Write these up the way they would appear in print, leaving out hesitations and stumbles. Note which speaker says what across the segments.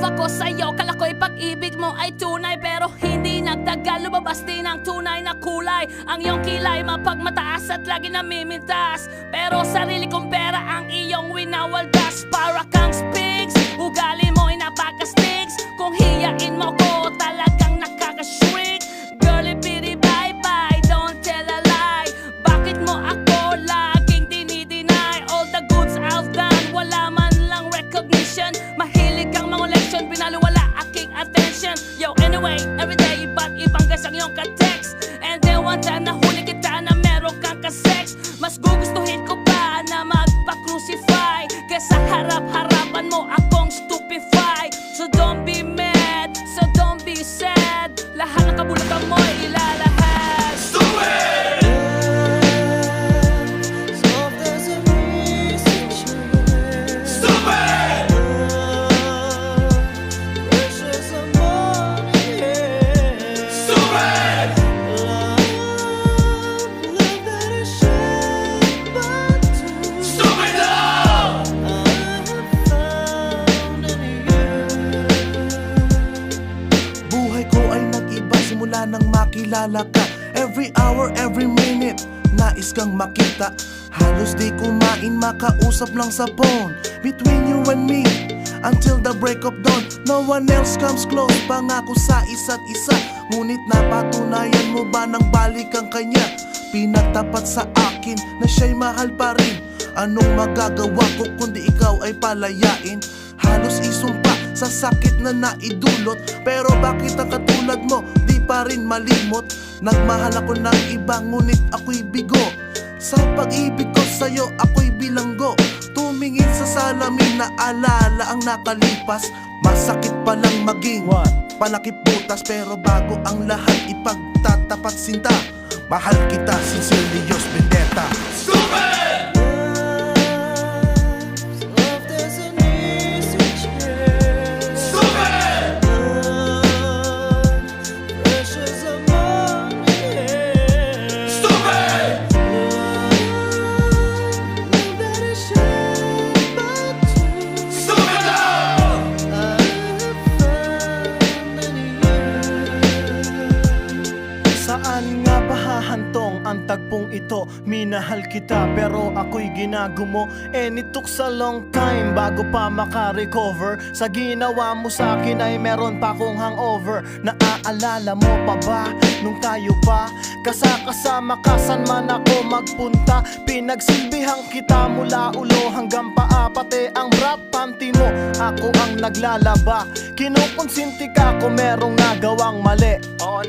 Speaker 1: love ako sa'yo. Kala ko'y pag-ibig mo ay tunay, pero hindi nagtagal, lumabas din ang tunay na kulay. Ang iyong kilay mapagmataas at lagi namimintas, pero sarili kong pera ang iyong winawaldas. Para kang spigs, ugali mo'y napaka-sticks. Kung hiyain mo ko, talagang nakaka-shrink. Girlie bitty bye bye, don't tell a lie. Bakit mo ako laging dinideny? All the goods I've done, wala man lang recognition. Mahilig kang mangoleksyon, binaliwala aking attention. Yo, anyway, everyday, iba't ibang gas ang iyong ka-text. And then one time nahuli kita na meron kang ka-sex. Mas gugustuhin ko pa na magpa-crucify kesa harap-harapan mo akong stupefy. So don't be mad, so don't be sad. Lahat ng kabulutan mo'y ilalahad.
Speaker 2: Stupid! Stupid! Stupid! Stupid love!
Speaker 3: Buhay ko ay nag-iba simula nang makilala ka. Every hour, every minute, nais kang makita. Halos di kumain, makausap lang sa phone. Between you and me, until the break of dawn. No one else comes close, pangako sa isa't isa. Ngunit napatunayan mo ba nang balik ang kanya? Pinagtapat sa akin na siya'y mahal pa rin. Anong magagawa ko kundi ikaw ay palayain? Halos isumpa sa sakit na naidulot, pero bakit ang katulad mo di pa rin malimot? Nagmahal ako ng iba ngunit ako'y bigo. Sa pag-ibig ko sa'yo ako'y bilanggo. Tumingin sa salamin na alala ang nakalipas. Masakit palang maging palakip butas, pero bago ang lahat ipagtatapat sinta. Mahal kita, sincerely yours, Vendetta.
Speaker 2: Stupid!
Speaker 4: Saan nga ba hahantong ang tagpong ito? Minahal kita pero ako'y ginagumo. And it took a long time bago pa makarecover. Sa ginawa mo sa akin ay meron pa akong hangover. Naaalala mo pa ba nung tayo pa kasama ka saan man ako magpunta? Pinagsilbihan kita mula ulo hanggang paa, pati ang bra panty mo ako ang naglalaba. Kinukonsinti ka kung merong nagawang mali. Oo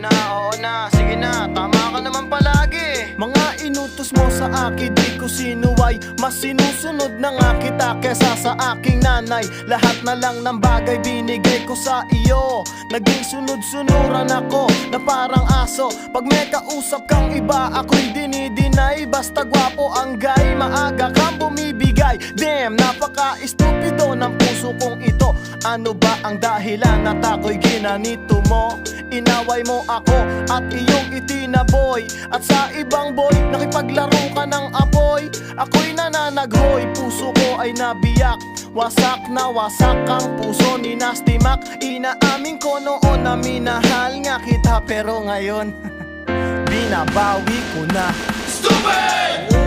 Speaker 4: na, sige na, tama ka naman palagi. Mga inutos mo sa akin di ko sinuway. Mas sinusunod na nga kita kesa sa aking nanay. Lahat na lang ng bagay binigay ko sa iyo. Naging sunod-sunuran ako na parang aso. Pag may kausap kang iba ako'y dinidinay. Basta gwapo ang guy, maaga kang bumibigay. Damn, napaka-estupido ng puso kong ito. Ano ba ang dahilan at ako'y ginanito mo? Inaway mo ako at iyong itinaboy. At sa ibang boy, nakipaglaro ka ng apoy. Ako'y nananaghoy, puso ko ay nabiyak. Wasak na wasak ang puso ni Nasty Mac. Inaamin ko noon na minahal nga kita, pero ngayon binabawi ko na.
Speaker 2: Stupid!